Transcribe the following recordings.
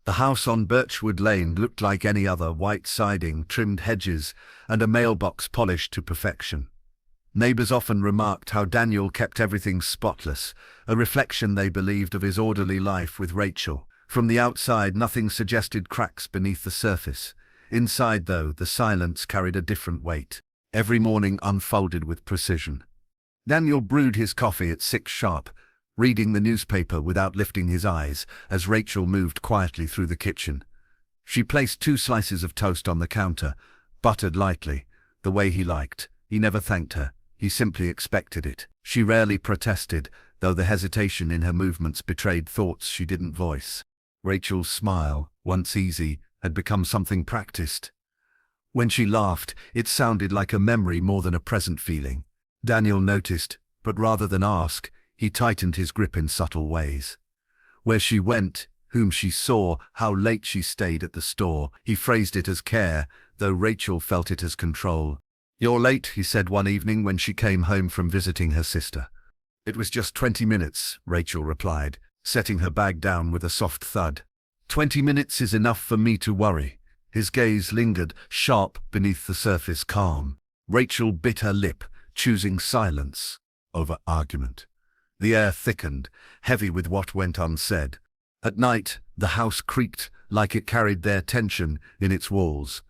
The house on Birchwood Lane looked like any other: white siding, trimmed hedges, and a mailbox polished to perfection. Neighbours often remarked how Daniel kept everything spotless, a reflection they believed of his orderly life with Rachel. From the outside, nothing suggested cracks beneath the surface. Inside, though, the silence carried a different weight. Every morning unfolded with precision. Daniel brewed his coffee at 6 sharp, reading the newspaper without lifting his eyes as Rachel moved quietly through the kitchen. She placed 2 slices of toast on the counter, buttered lightly, the way he liked. He never thanked her. He simply expected it. She rarely protested, though the hesitation in her movements betrayed thoughts she didn't voice. Rachel's smile, once easy, had become something practiced. When she laughed, it sounded like a memory more than a present feeling. Daniel noticed, but rather than ask, he tightened his grip in subtle ways. Where she went, whom she saw, how late she stayed at the store, he phrased it as care, though Rachel felt it as control. "You're late," he said one evening when she came home from visiting her sister. "It was just 20 minutes, Rachel replied, setting her bag down with a soft thud. 20 minutes is enough for me to worry." His gaze lingered, sharp beneath the surface calm. Rachel bit her lip, choosing silence over argument. The air thickened, heavy with what went unsaid. At night, the house creaked like it carried their tension in its walls.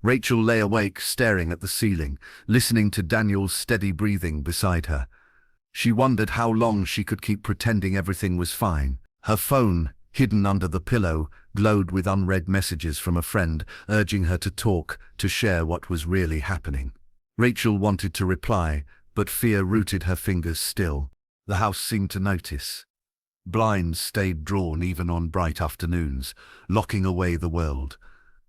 Rachel lay awake, staring at the ceiling, listening to Daniel's steady breathing beside her. She wondered how long she could keep pretending everything was fine. Her phone, hidden under the pillow, glowed with unread messages from a friend, urging her to talk, to share what was really happening. Rachel wanted to reply, but fear rooted her fingers still. The house seemed to notice. Blinds stayed drawn even on bright afternoons, locking away the world.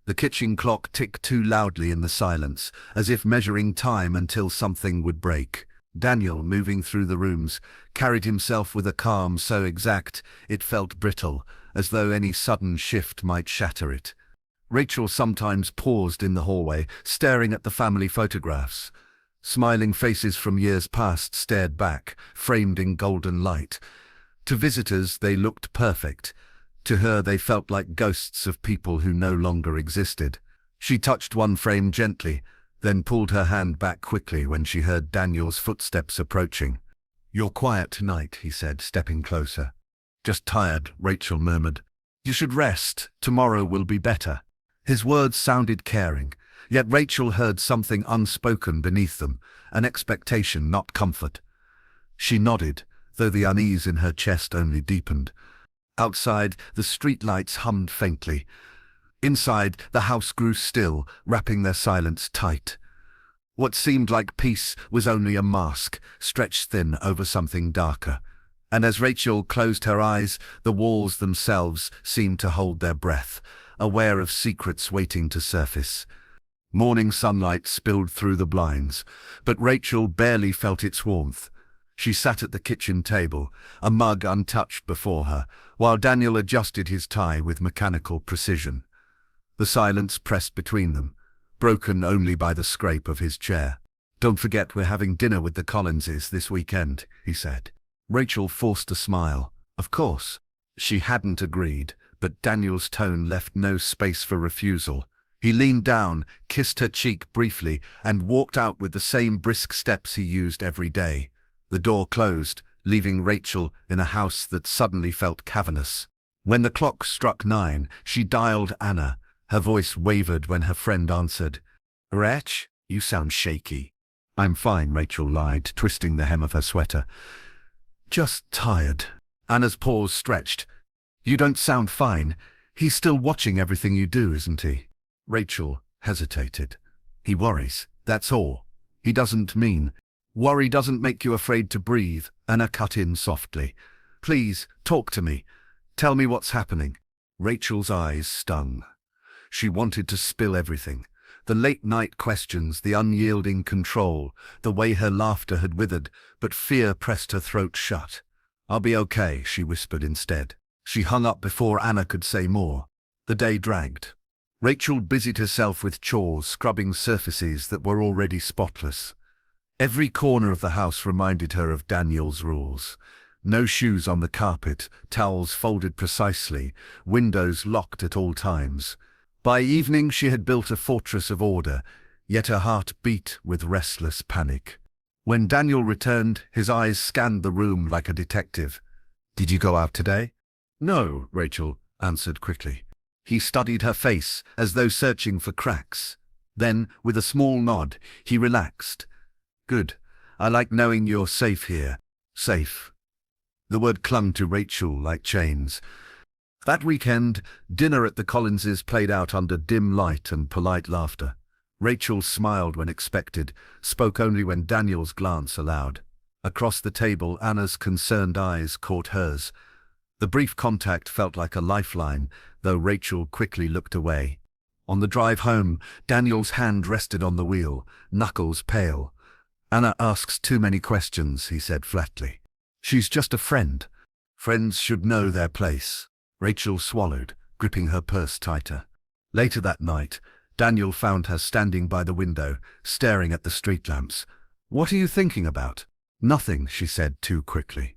The kitchen clock ticked too loudly in the silence, as if measuring time until something would break. Daniel, moving through the rooms, carried himself with a calm so exact it felt brittle, as though any sudden shift might shatter it. Rachel sometimes paused in the hallway, staring at the family photographs. Smiling faces from years past stared back, framed in golden light. To visitors, they looked perfect. To her, they felt like ghosts of people who no longer existed. She touched one frame gently, then pulled her hand back quickly when she heard Daniel's footsteps approaching. "You're quiet tonight," he said, stepping closer. "Just tired," Rachel murmured. "You should rest. Tomorrow will be better." His words sounded caring, yet Rachel heard something unspoken beneath them, an expectation, not comfort. She nodded, though the unease in her chest only deepened. Outside, the streetlights hummed faintly. Inside, the house grew still, wrapping their silence tight. What seemed like peace was only a mask, stretched thin over something darker. And as Rachel closed her eyes, the walls themselves seemed to hold their breath, aware of secrets waiting to surface. Morning sunlight spilled through the blinds, but Rachel barely felt its warmth. She sat at the kitchen table, a mug untouched before her, while Daniel adjusted his tie with mechanical precision. The silence pressed between them, broken only by the scrape of his chair. "Don't forget we're having dinner with the Collinses this weekend," he said. Rachel forced a smile. Of course. She hadn't agreed, but Daniel's tone left no space for refusal. He leaned down, kissed her cheek briefly, and walked out with the same brisk steps he used every day. The door closed, leaving Rachel in a house that suddenly felt cavernous. When the clock struck 9, she dialed Anna. Her voice wavered when her friend answered. "Rach, you sound shaky." "I'm fine," Rachel lied, twisting the hem of her sweater. "Just tired." Anna's pause stretched. "You don't sound fine. He's still watching everything you do, isn't he?" Rachel hesitated. "He worries, that's all. He doesn't mean..." "Worry doesn't make you afraid to breathe," Anna cut in softly. "Please, talk to me. Tell me what's happening." Rachel's eyes stung. She wanted to spill everything. The late-night questions, the unyielding control, the way her laughter had withered, but fear pressed her throat shut. "I'll be okay," she whispered instead. She hung up before Anna could say more. The day dragged. Rachel busied herself with chores, scrubbing surfaces that were already spotless. Every corner of the house reminded her of Daniel's rules. No shoes on the carpet, towels folded precisely, windows locked at all times. By evening she had built a fortress of order, yet her heart beat with restless panic. When Daniel returned, his eyes scanned the room like a detective. "Did you go out today?" "No," Rachel answered quickly. He studied her face, as though searching for cracks. Then, with a small nod, he relaxed. "Good. I like knowing you're safe here." Safe. The word clung to Rachel like chains. That weekend, dinner at the Collinses played out under dim light and polite laughter. Rachel smiled when expected, spoke only when Daniel's glance allowed. Across the table, Anna's concerned eyes caught hers. The brief contact felt like a lifeline, though Rachel quickly looked away. On the drive home, Daniel's hand rested on the wheel, knuckles pale. "Anna asks too many questions," he said flatly. "She's just a friend. Friends should know their place." Rachel swallowed, gripping her purse tighter. Later that night, Daniel found her standing by the window, staring at the street lamps. "What are you thinking about?" "Nothing," she said too quickly.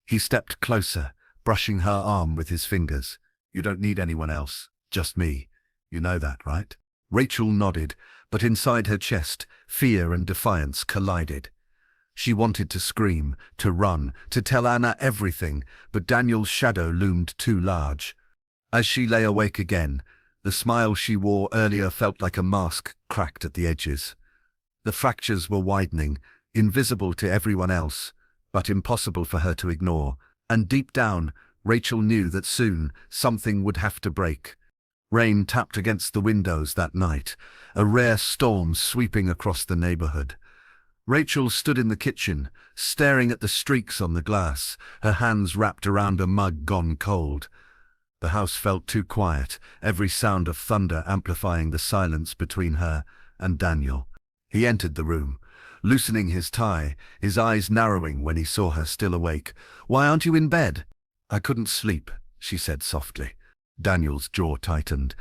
He stepped closer, brushing her arm with his fingers. "You don't need anyone else, just me. You know that, right?" Rachel nodded, but inside her chest, fear and defiance collided. She wanted to scream, to run, to tell Anna everything, but Daniel's shadow loomed too large. As she lay awake again, the smile she wore earlier felt like a mask cracked at the edges. The fractures were widening, invisible to everyone else, but impossible for her to ignore. And deep down, Rachel knew that soon something would have to break. Rain tapped against the windows that night, a rare storm sweeping across the neighborhood. Rachel stood in the kitchen, staring at the streaks on the glass, her hands wrapped around a mug gone cold. The house felt too quiet, every sound of thunder amplifying the silence between her and Daniel. He entered the room, loosening his tie, his eyes narrowing when he saw her still awake. "Why aren't you in bed?" "I couldn't sleep," she said softly. Daniel's jaw tightened.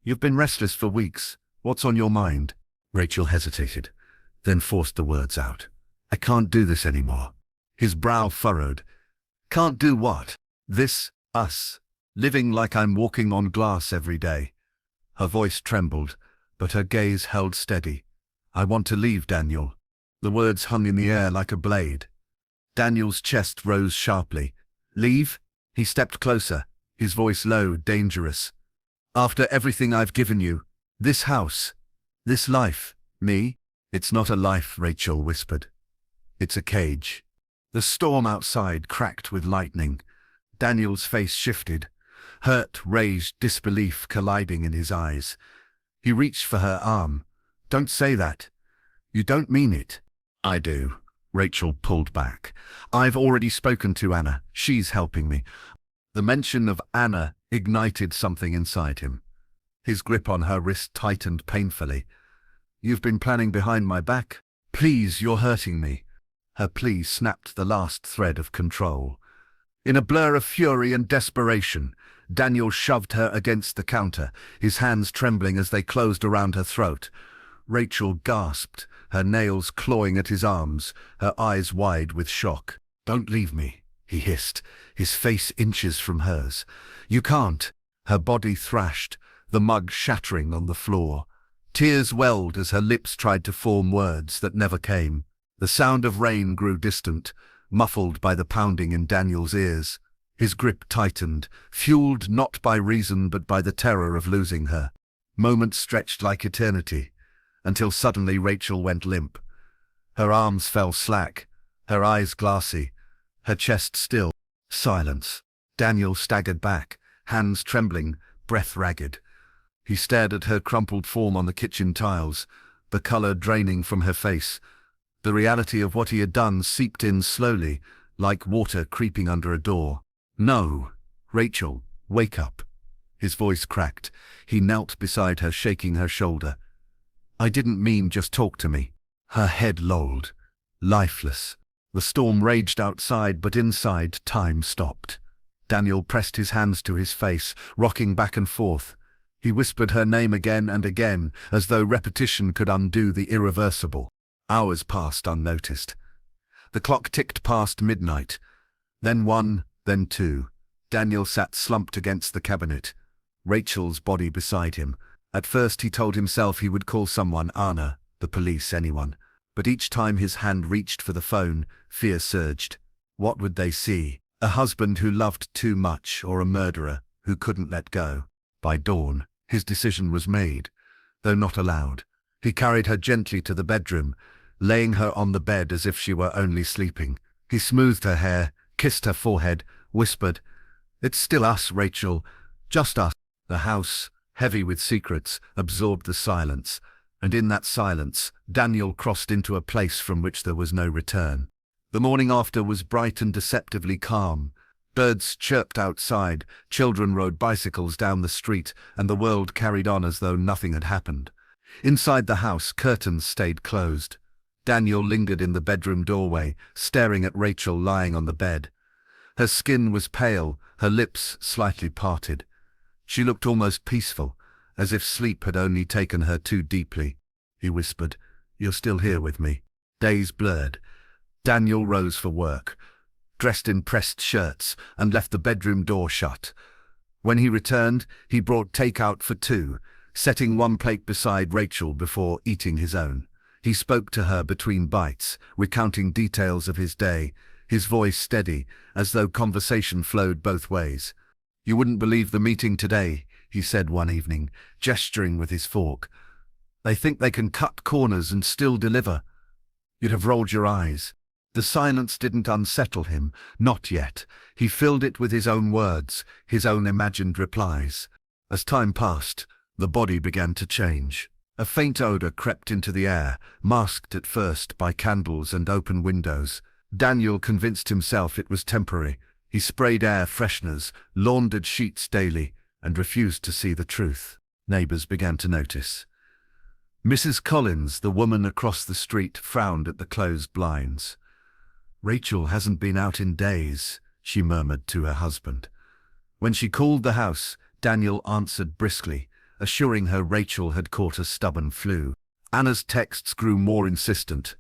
"You've been restless for weeks. What's on your mind?" Rachel hesitated, then forced the words out. "I can't do this anymore." His brow furrowed. "Can't do what?" "This, us. Living like I'm walking on glass every day." Her voice trembled, but her gaze held steady. "I want to leave, Daniel." The words hung in the air like a blade. Daniel's chest rose sharply. "Leave?" He stepped closer, his voice low, dangerous. "After everything I've given you, this house, this life, me?" "It's not a life," Rachel whispered. "It's a cage." The storm outside cracked with lightning. Daniel's face shifted. Hurt, rage, disbelief colliding in his eyes. He reached for her arm. "Don't say that. You don't mean it." "I do." Rachel pulled back. "I've already spoken to Anna. She's helping me." The mention of Anna ignited something inside him. His grip on her wrist tightened painfully. "You've been planning behind my back? Please, you're hurting me." Her plea snapped the last thread of control. In a blur of fury and desperation, Daniel shoved her against the counter, his hands trembling as they closed around her throat. Rachel gasped, her nails clawing at his arms, her eyes wide with shock. "Don't leave me," he hissed, his face inches from hers. "You can't." Her body thrashed, the mug shattering on the floor. Tears welled as her lips tried to form words that never came. The sound of rain grew distant, muffled by the pounding in Daniel's ears. His grip tightened, fueled not by reason but by the terror of losing her. Moments stretched like eternity, until suddenly Rachel went limp. Her arms fell slack, her eyes glassy, her chest still. Silence. Daniel staggered back, hands trembling, breath ragged. He stared at her crumpled form on the kitchen tiles, the color draining from her face. The reality of what he had done seeped in slowly, like water creeping under a door. "No, Rachel, wake up." His voice cracked. He knelt beside her, shaking her shoulder. "I didn't mean just talk to me." Her head lolled, lifeless. The storm raged outside, but inside time stopped. Daniel pressed his hands to his face, rocking back and forth. He whispered her name again and again, as though repetition could undo the irreversible. Hours passed unnoticed. The clock ticked past midnight. Then one, then two. Daniel sat slumped against the cabinet, Rachel's body beside him. At first he told himself he would call someone, Anna, the police, anyone. But each time his hand reached for the phone, fear surged. What would they see? A husband who loved too much, or a murderer who couldn't let go? By dawn, his decision was made, though not aloud. He carried her gently to the bedroom, laying her on the bed as if she were only sleeping. He smoothed her hair, kissed her forehead, whispered, "It's still us, Rachel, just us." The house, heavy with secrets, absorbed the silence, and in that silence, Daniel crossed into a place from which there was no return. The morning after was bright and deceptively calm. Birds chirped outside, children rode bicycles down the street, and the world carried on as though nothing had happened. Inside the house, curtains stayed closed. Daniel lingered in the bedroom doorway, staring at Rachel lying on the bed. Her skin was pale, her lips slightly parted. She looked almost peaceful, as if sleep had only taken her too deeply. He whispered, "You're still here with me." Days blurred. Daniel rose for work, dressed in pressed shirts, and left the bedroom door shut. When he returned, he brought takeout for two, setting one plate beside Rachel before eating his own. He spoke to her between bites, recounting details of his day, his voice steady, as though conversation flowed both ways. "You wouldn't believe the meeting today," he said one evening, gesturing with his fork. "They think they can cut corners and still deliver. You'd have rolled your eyes." The silence didn't unsettle him, not yet. He filled it with his own words, his own imagined replies. As time passed, the body began to change. A faint odor crept into the air, masked at first by candles and open windows. Daniel convinced himself it was temporary. He sprayed air fresheners, laundered sheets daily, and refused to see the truth. Neighbors began to notice. Mrs. Collins, the woman across the street, frowned at the closed blinds. "Rachel hasn't been out in days," she murmured to her husband. When she called the house, Daniel answered briskly, assuring her Rachel had caught a stubborn flu. Anna's texts grew more insistent.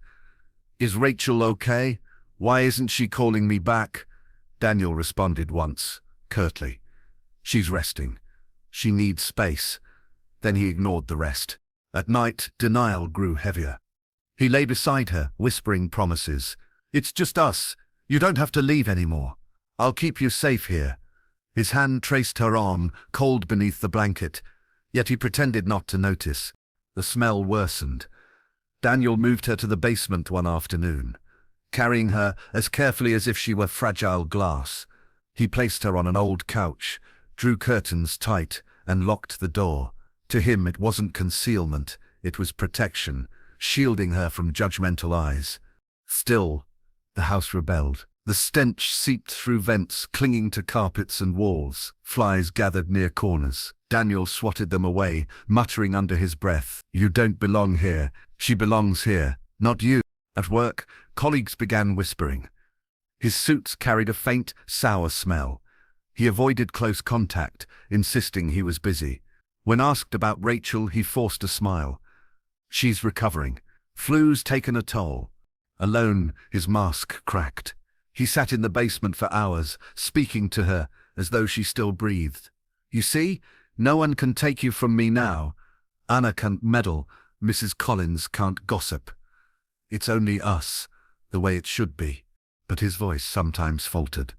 "Is Rachel okay? Why isn't she calling me back?" Daniel responded once, curtly. "She's resting. She needs space." Then he ignored the rest. At night, denial grew heavier. He lay beside her, whispering promises. "It's just us. You don't have to leave anymore. I'll keep you safe here." His hand traced her arm, cold beneath the blanket, yet he pretended not to notice. The smell worsened. Daniel moved her to the basement one afternoon, carrying her as carefully as if she were fragile glass. He placed her on an old couch, drew curtains tight, and locked the door. To him it wasn't concealment, it was protection, shielding her from judgmental eyes. Still, the house rebelled. The stench seeped through vents, clinging to carpets and walls. Flies gathered near corners. Daniel swatted them away, muttering under his breath, "You don't belong here. She belongs here, not you." At work, colleagues began whispering. His suits carried a faint, sour smell. He avoided close contact, insisting he was busy. When asked about Rachel, he forced a smile. "She's recovering. Flu's taken a toll." Alone, his mask cracked. He sat in the basement for hours, speaking to her as though she still breathed. "You see, no one can take you from me now. Anna can't meddle, Mrs. Collins can't gossip. It's only us, the way it should be." But his voice sometimes faltered.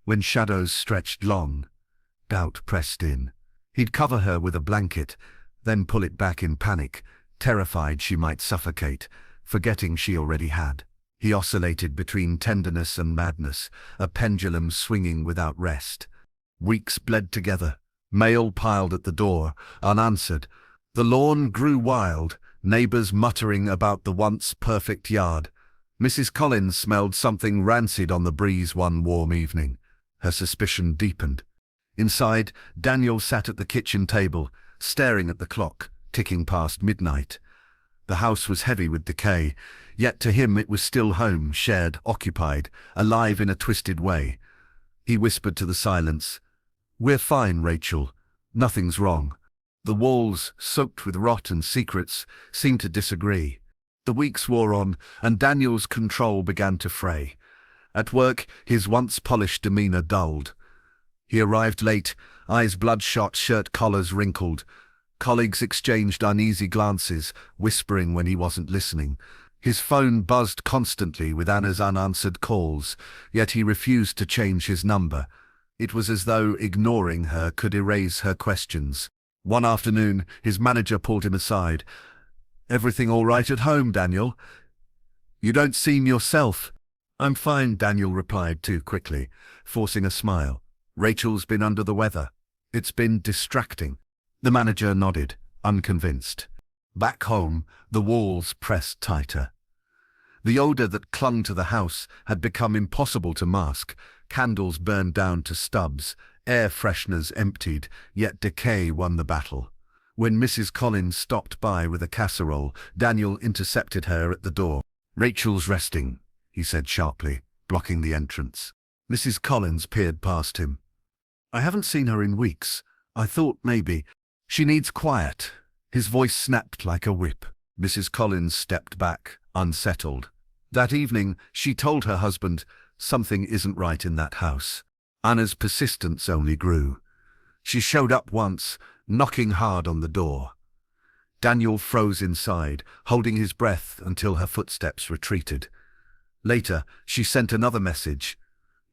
When shadows stretched long, doubt pressed in. He'd cover her with a blanket, then pull it back in panic, terrified she might suffocate, forgetting she already had. He oscillated between tenderness and madness, a pendulum swinging without rest. Weeks bled together. Mail piled at the door, unanswered. The lawn grew wild, neighbors muttering about the once perfect yard. Mrs. Collins smelled something rancid on the breeze one warm evening. Her suspicion deepened. Inside, Daniel sat at the kitchen table, staring at the clock, ticking past midnight. The house was heavy with decay, yet to him it was still home, shared, occupied, alive in a twisted way. He whispered to the silence, "We're fine, Rachel. Nothing's wrong." The walls, soaked with rot and secrets, seemed to disagree. The weeks wore on, and Daniel's control began to fray. At work, his once polished demeanor dulled. He arrived late, eyes bloodshot, shirt collars wrinkled. Colleagues exchanged uneasy glances, whispering when he wasn't listening. His phone buzzed constantly with Anna's unanswered calls, yet he refused to change his number. It was as though ignoring her could erase her questions. One afternoon, his manager pulled him aside. "Everything all right at home, Daniel? You don't seem yourself." "I'm fine," Daniel replied too quickly, forcing a smile. "Rachel's been under the weather. It's been distracting." The manager nodded, unconvinced. Back home, the walls pressed tighter. The odor that clung to the house had become impossible to mask. Candles burned down to stubs, air fresheners emptied, yet decay won the battle. When Mrs. Collins stopped by with a casserole, Daniel intercepted her at the door. "Rachel's resting," he said sharply, blocking the entrance. Mrs. Collins peered past him. "I haven't seen her in weeks. I thought maybe she needs quiet." His voice snapped like a whip. Mrs. Collins stepped back, unsettled. That evening, she told her husband, "Something isn't right in that house." Anna's persistence only grew. She showed up once, knocking hard on the door. Daniel froze inside, holding his breath until her footsteps retreated. Later, she sent another message.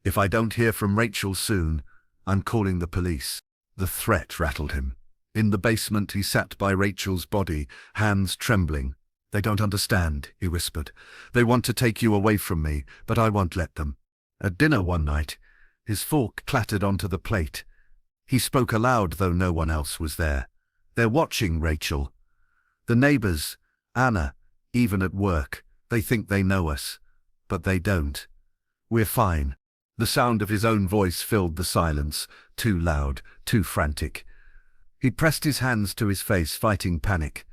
"If I don't hear from Rachel soon, I'm calling the police." The threat rattled him. In the basement, he sat by Rachel's body, hands trembling. "They don't understand," he whispered. "They want to take you away from me, but I won't let them." At dinner one night, his fork clattered onto the plate. He spoke aloud, though no one else was there. "They're watching, Rachel. The neighbors, Anna, even at work. They think they know us, but they don't. We're fine." The sound of his own voice filled the silence, too loud, too frantic. He pressed his hands to his face, fighting panic.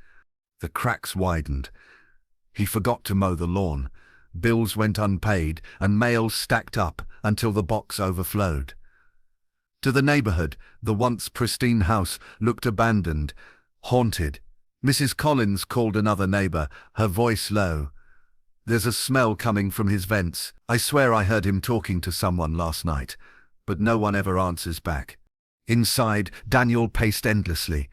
The cracks widened. He forgot to mow the lawn. Bills went unpaid, and mail stacked up until the box overflowed. To the neighborhood, the once pristine house looked abandoned, haunted. Mrs. Collins called another neighbor, her voice low. "There's a smell coming from his vents. I swear I heard him talking to someone last night." But no one ever answers back. Inside, Daniel paced endlessly.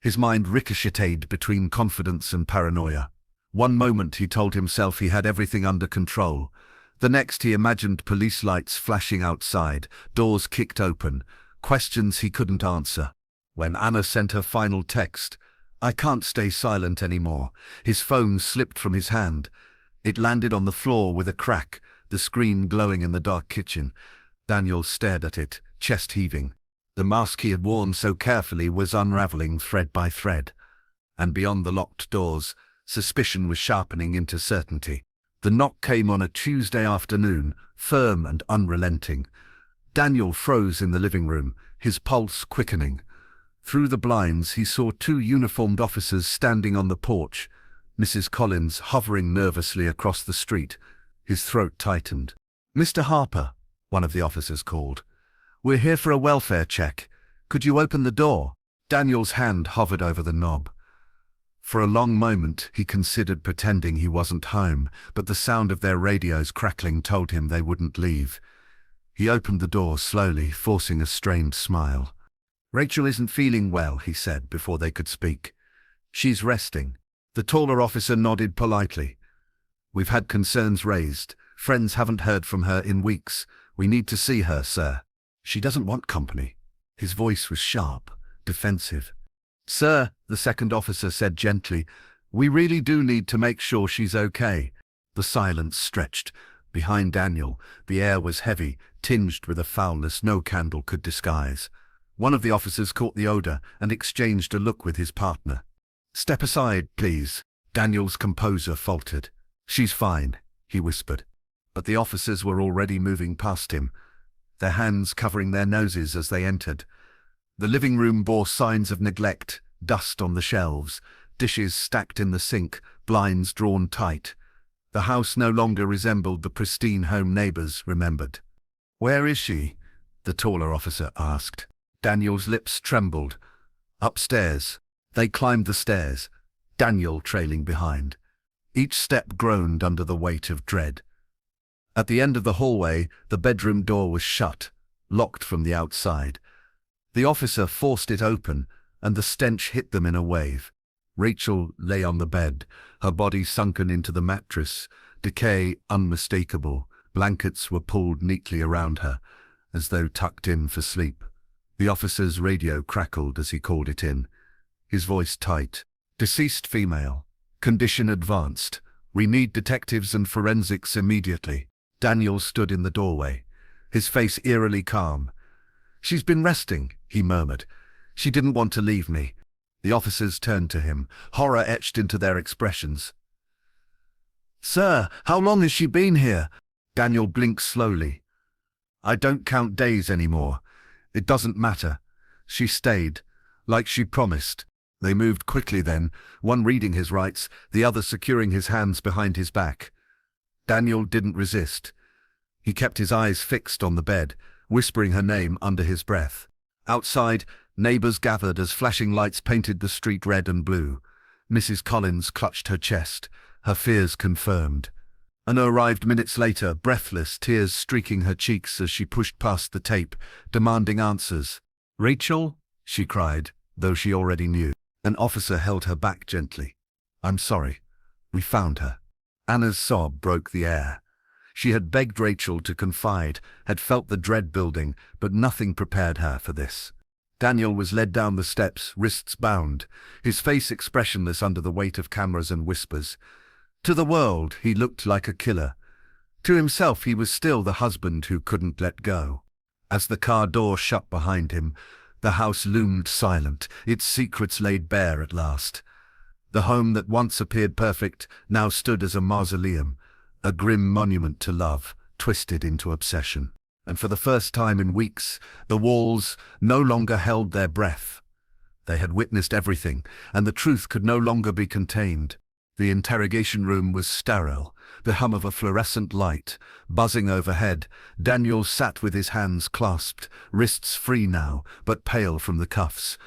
His mind ricocheted between confidence and paranoia. One moment he told himself he had everything under control. The next he imagined police lights flashing outside, doors kicked open, questions he couldn't answer. When Anna sent her final text, "I can't stay silent anymore," his phone slipped from his hand. It landed on the floor with a crack, the screen glowing in the dark kitchen. Daniel stared at it, chest heaving. The mask he had worn so carefully was unraveling thread by thread. And beyond the locked doors, suspicion was sharpening into certainty. The knock came on a Tuesday afternoon, firm and unrelenting. Daniel froze in the living room, his pulse quickening. Through the blinds he saw two uniformed officers standing on the porch, Mrs. Collins hovering nervously across the street. His throat tightened. "Mr. Harper," one of the officers called. "We're here for a welfare check. Could you open the door?" Daniel's hand hovered over the knob. For a long moment he considered pretending he wasn't home, but the sound of their radios crackling told him they wouldn't leave. He opened the door slowly, forcing a strained smile. "Rachel isn't feeling well," he said before they could speak. "She's resting." The taller officer nodded politely. "We've had concerns raised. Friends haven't heard from her in weeks. We need to see her, sir." "She doesn't want company." His voice was sharp, defensive. "Sir," the second officer said gently, "we really do need to make sure she's okay." The silence stretched. Behind Daniel, the air was heavy, tinged with a foulness no candle could disguise. One of the officers caught the odor and exchanged a look with his partner. "Step aside, please." Daniel's composure faltered. "She's fine," he whispered. But the officers were already moving past him, their hands covering their noses as they entered. The living room bore signs of neglect, dust on the shelves, dishes stacked in the sink, blinds drawn tight. The house no longer resembled the pristine home neighbors remembered. "Where is she?" the taller officer asked. Daniel's lips trembled. "Upstairs." They climbed the stairs, Daniel trailing behind. Each step groaned under the weight of dread. At the end of the hallway, the bedroom door was shut, locked from the outside. The officer forced it open, and the stench hit them in a wave. Rachel lay on the bed, her body sunken into the mattress, decay unmistakable. Blankets were pulled neatly around her, as though tucked in for sleep. The officer's radio crackled as he called it in, his voice tight. Deceased female. Condition advanced. We need detectives and forensics immediately. Daniel stood in the doorway, his face eerily calm. She's been resting, he murmured. She didn't want to leave me. The officers turned to him, horror etched into their expressions. Sir, how long has she been here? Daniel blinked slowly. I don't count days anymore. It doesn't matter. She stayed, like she promised. They moved quickly then, one reading his rights, the other securing his hands behind his back. Daniel didn't resist. He kept his eyes fixed on the bed, whispering her name under his breath. Outside, neighbors gathered as flashing lights painted the street red and blue. Mrs. Collins clutched her chest, her fears confirmed. Anna arrived minutes later, breathless, tears streaking her cheeks as she pushed past the tape, demanding answers. Rachel? She cried, though she already knew. An officer held her back gently. I'm sorry. We found her. Anna's sob broke the air. She had begged Rachel to confide, had felt the dread building, but nothing prepared her for this. Daniel was led down the steps, wrists bound, his face expressionless under the weight of cameras and whispers. To the world, he looked like a killer. To himself, he was still the husband who couldn't let go. As the car door shut behind him, the house loomed silent, its secrets laid bare at last. The home that once appeared perfect now stood as a mausoleum, a grim monument to love, twisted into obsession. And for the first time in weeks, the walls no longer held their breath. They had witnessed everything, and the truth could no longer be contained. The interrogation room was sterile, the hum of a fluorescent light buzzing overhead. Daniel sat with his hands clasped, wrists free now, but pale from the cuffs.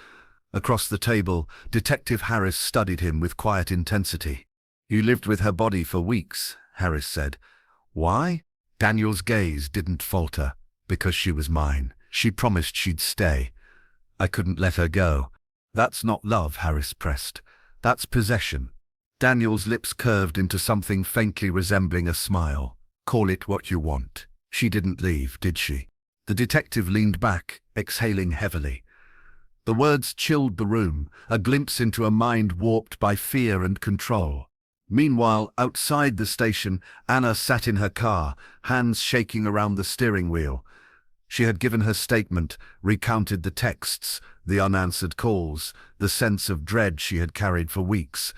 Across the table, Detective Harris studied him with quiet intensity. You lived with her body for weeks, Harris said. Why? Daniel's gaze didn't falter. Because she was mine. She promised she'd stay. I couldn't let her go. That's not love, Harris pressed. That's possession. Daniel's lips curved into something faintly resembling a smile. Call it what you want. She didn't leave, did she? The detective leaned back, exhaling heavily. The words chilled the room, a glimpse into a mind warped by fear and control. Meanwhile, outside the station, Anna sat in her car, hands shaking around the steering wheel. She had given her statement, recounted the texts, the unanswered calls, the sense of dread she had carried for weeks.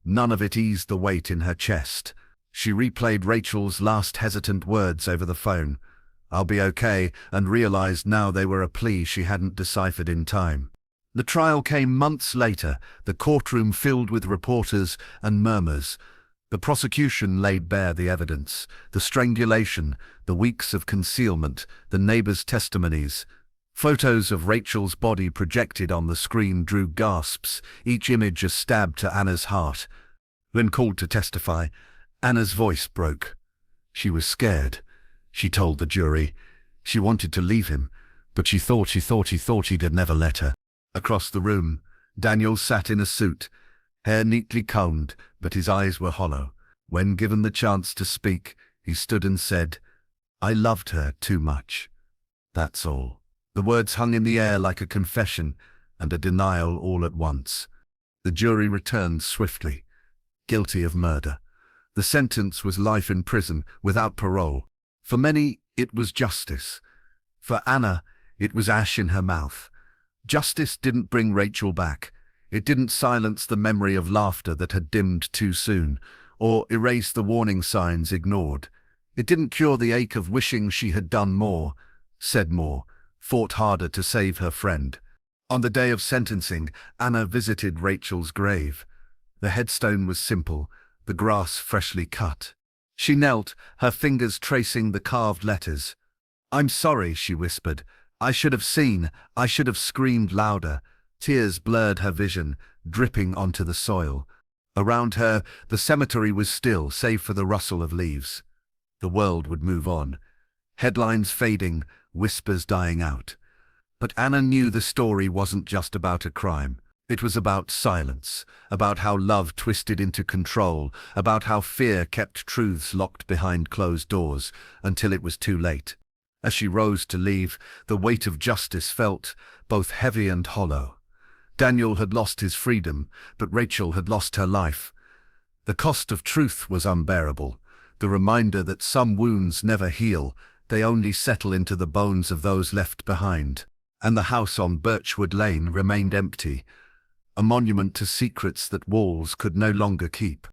None of it eased the weight in her chest. She replayed Rachel's last hesitant words over the phone. I'll be okay, and realized now they were a plea she hadn't deciphered in time. The trial came months later, the courtroom filled with reporters and murmurs. The prosecution laid bare the evidence, the strangulation, the weeks of concealment, the neighbors' testimonies. Photos of Rachel's body projected on the screen drew gasps, each image a stab to Anna's heart. When called to testify, Anna's voice broke. She was scared. She told the jury. She wanted to leave him, but she thought he'd never let her. Across the room, Daniel sat in a suit, hair neatly combed, but his eyes were hollow. When given the chance to speak, he stood and said, I loved her too much. That's all. The words hung in the air like a confession and a denial all at once. The jury returned swiftly, guilty of murder. The sentence was life in prison without parole. For many, it was justice. For Anna, it was ash in her mouth. Justice didn't bring Rachel back. It didn't silence the memory of laughter that had dimmed too soon, or erase the warning signs ignored. It didn't cure the ache of wishing she had done more, said more, fought harder to save her friend. On the day of sentencing, Anna visited Rachel's grave. The headstone was simple, the grass freshly cut. She knelt, her fingers tracing the carved letters. I'm sorry, she whispered. I should have seen, I should have screamed louder. Tears blurred her vision, dripping onto the soil. Around her, the cemetery was still, save for the rustle of leaves. The world would move on. Headlines fading, whispers dying out. But Anna knew the story wasn't just about a crime. It was about silence, about how love twisted into control, about how fear kept truths locked behind closed doors until it was too late. As she rose to leave, the weight of justice felt both heavy and hollow. Daniel had lost his freedom, but Rachel had lost her life. The cost of truth was unbearable, the reminder that some wounds never heal, they only settle into the bones of those left behind. And the house on Birchwood Lane remained empty, a monument to secrets that walls could no longer keep.